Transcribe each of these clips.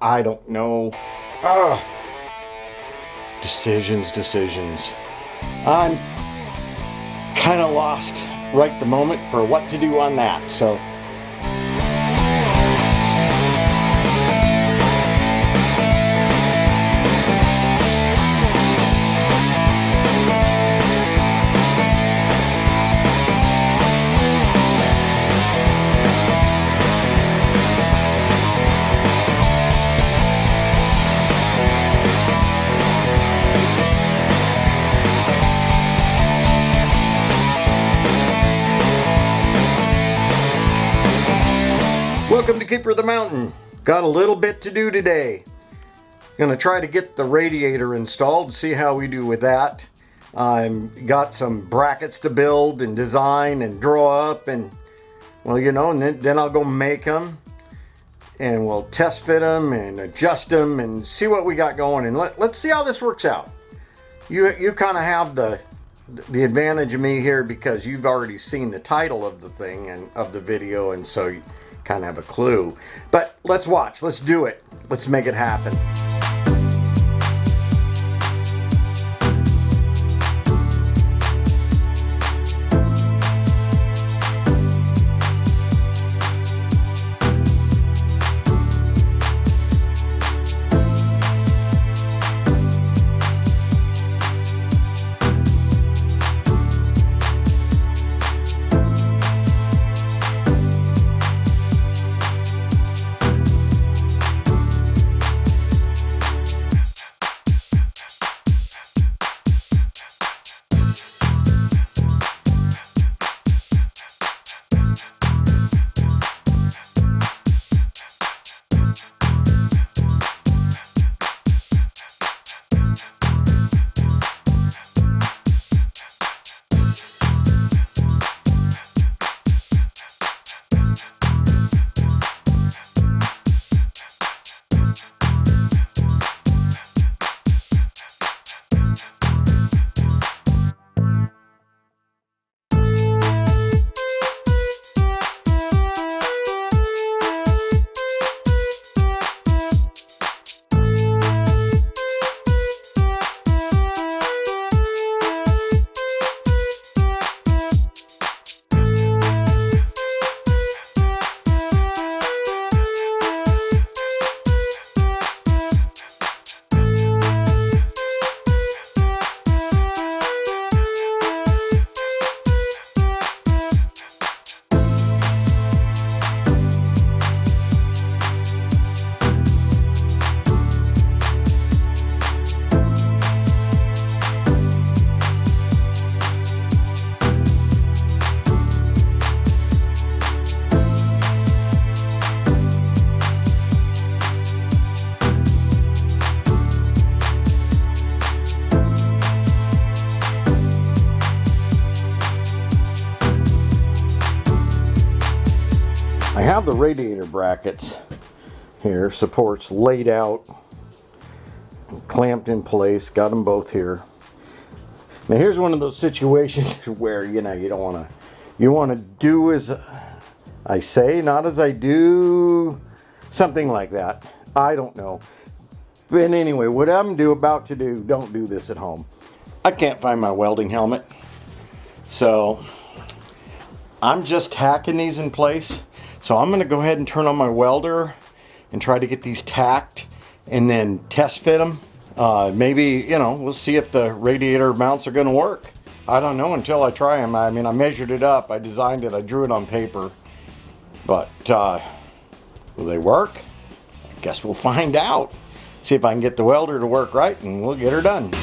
I don't know. Ugh. Decisions. I'm kind of lost right the moment for what to do on that. So welcome to Keeper of the Mountain. Got a little bit to do today. Gonna try to get the radiator installed, see how we do with that. Got some brackets to build and design and draw up, and well, you know, and then I'll go make them and we'll test fit them and adjust them and see what we got going, and let's see how this works out. You kind of have the advantage of me here because you've already seen the title of the thing and of the video, and so you kind of have a clue. But let's watch, let's do it, let's make it happen. I have the radiator brackets here, supports laid out, clamped in place, got them both here. Now here's one of those situations where, you know, you want to do as I say, not as I do, something like that. I don't know. But anyway, what I'm about to do, don't do this at home. I can't find my welding helmet, so I'm just tacking these in place. So I'm going to go ahead and turn on my welder and try to get these tacked and then test fit them. Maybe, you know, we'll see if the radiator mounts are going to work. I don't know until I try them. I mean, I measured it up, I designed it, I drew it on paper. But will they work? I guess we'll find out. See if I can get the welder to work right, and we'll get her done.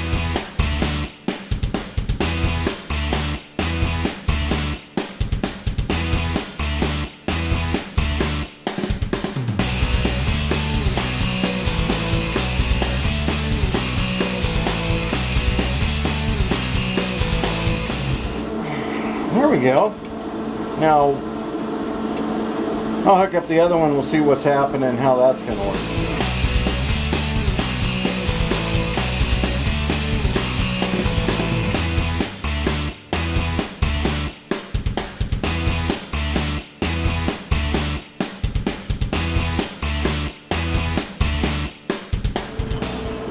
There we go. Now, I'll hook up the other one, we'll see what's happening and how that's going to work.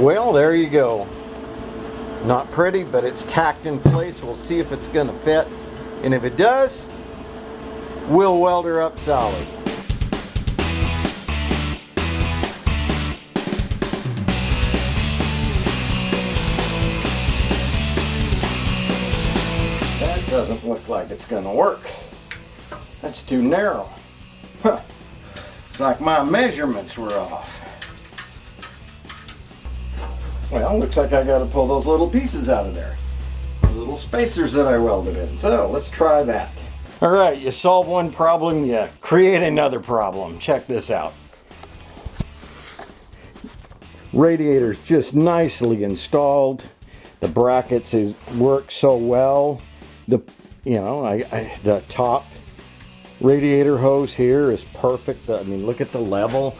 Well, there you go. Not pretty, but it's tacked in place. We'll see if it's going to fit. And if it does, we'll weld her up solid. That doesn't look like it's going to work. That's too narrow. Huh. It's like my measurements were off. Well, looks like I got to pull those little pieces out of there. The little spacers that I welded in. So let's try that. All right, you solve one problem, you create another problem. Check this out. Radiator's just nicely installed. The brackets work so well. The top radiator hose here is perfect. I mean, look at the level.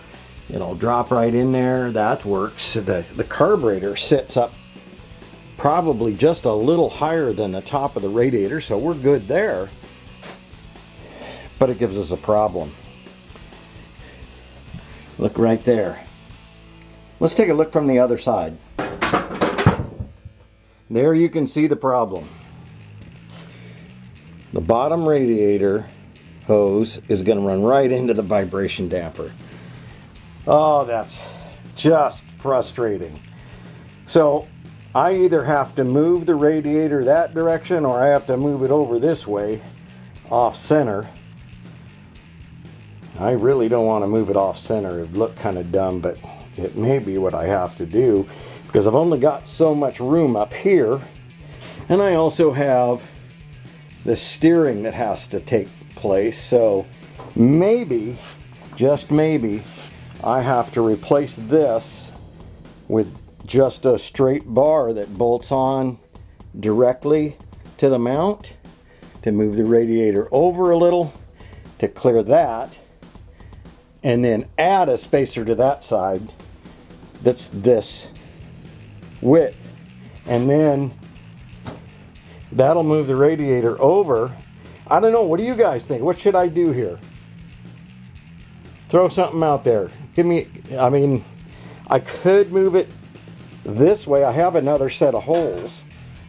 It'll drop right in there. That works. The carburetor sits up probably just a little higher than the top of the radiator, so we're good there. But it gives us a problem. Look right there. Let's take a look from the other side. There you can see the problem. The bottom radiator hose is going to run right into the vibration damper. Oh, that's just frustrating. So I either have to move the radiator that direction or I have to move it over this way, off center. I really don't want to move it off center. It'd look kind of dumb, but it may be what I have to do because I've only got so much room up here. And I also have the steering that has to take place. So maybe, just maybe, I have to replace this with just a straight bar that bolts on directly to the mount to move the radiator over a little to clear that, and then add a spacer to that side that's this width, and then that'll move the radiator over. I don't know, what do you guys think? What should I do here? Throw something out there. I mean, I could move it this way. I have another set of holes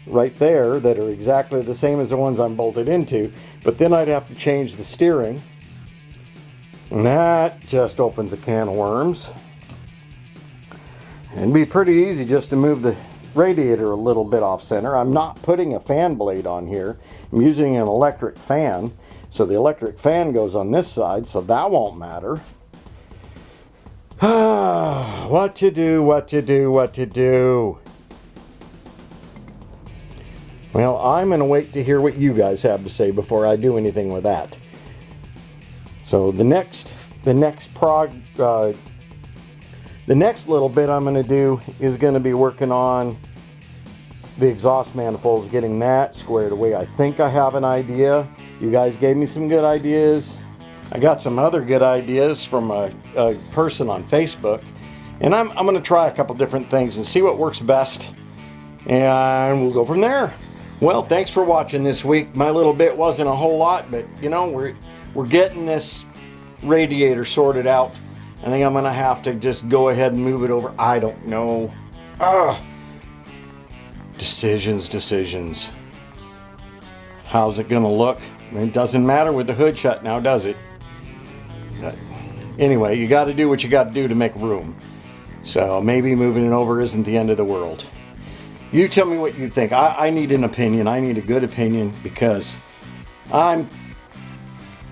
right there that are exactly the same as the ones I'm bolted into, but then I'd have to change the steering, and that just opens a can of worms. It'd be pretty easy just to move the radiator a little bit off center. I'm not putting a fan blade on here. I'm using an electric fan, so the electric fan goes on this side, so that won't matter. What to do, what to do, what to do. Well, I'm going to wait to hear what you guys have to say before I do anything with that. So the next little bit I'm going to do is going to be working on the exhaust manifolds, getting that squared away. I think I have an idea. You guys gave me some good ideas. I got some other good ideas from a person on Facebook, and I'm going to try a couple different things and see what works best, and we'll go from there. Well, thanks for watching this week. My little bit wasn't a whole lot, but you know, we're getting this radiator sorted out. I think I'm going to have to just go ahead and move it over. I don't know. Decisions. How's it going to look? I mean, it doesn't matter with the hood shut now, does it? Anyway, you got to do what you got to do to make room. So maybe moving it over isn't the end of the world. You tell me what you think. I need an opinion. I need a good opinion because I'm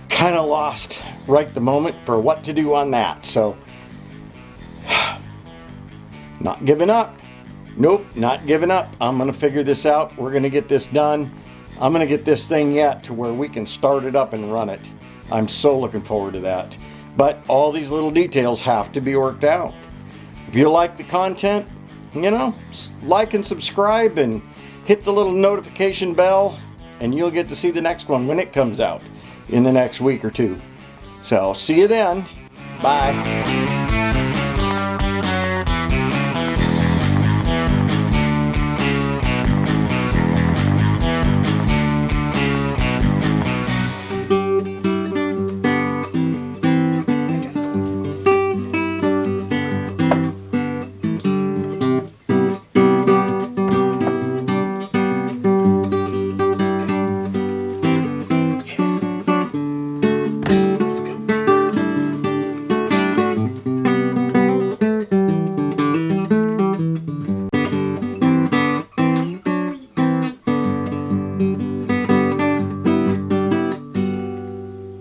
kind of lost right the moment for what to do on that. So, not giving up. Nope, not giving up. I'm going to figure this out. We're going to get this done. I'm going to get this thing yet to where we can start it up and run it. I'm so looking forward to that. But all these little details have to be worked out. If you like the content, you know, like and subscribe and hit the little notification bell, and you'll get to see the next one when it comes out in the next week or two. So, see you then. Bye.